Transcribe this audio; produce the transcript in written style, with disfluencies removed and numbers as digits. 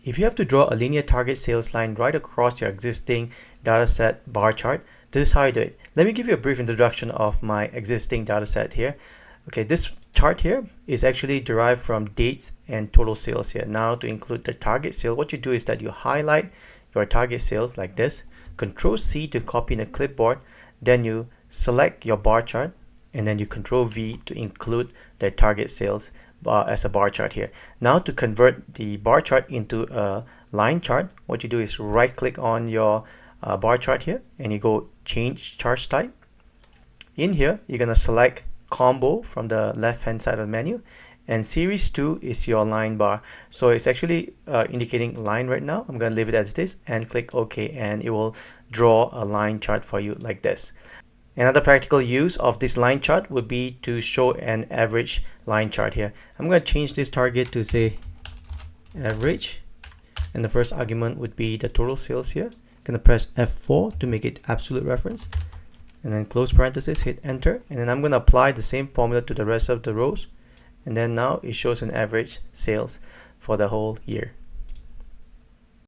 If you have to draw a linear target sales line right across your existing dataset bar chart, this is how you do it. Let me give you a brief introduction of my existing dataset here. Okay, this chart here is actually derived from dates and total sales here. Now to include the target sale, what you do is that you highlight your target sales like this, Ctrl C to copy in a clipboard, then you select your bar chart, and then you Ctrl V to include the target sales as a bar chart here. Now to convert the bar chart into a line chart, what you do is right click on your bar chart here and you go change chart type. In here you're going to select combo from the left hand side of the menu, and series 2 is your line bar. So it's actually indicating line right now. I'm going to leave it as this and click OK, and it will draw a line chart for you like this. Another practical use of this line chart would be to show an average line chart here. I'm going to change this target to say average, and the first argument would be the total sales here. I'm going to press F4 to make it absolute reference, and then close parenthesis, hit enter, and then I'm going to apply the same formula to the rest of the rows, and then now it shows an average sales for the whole year.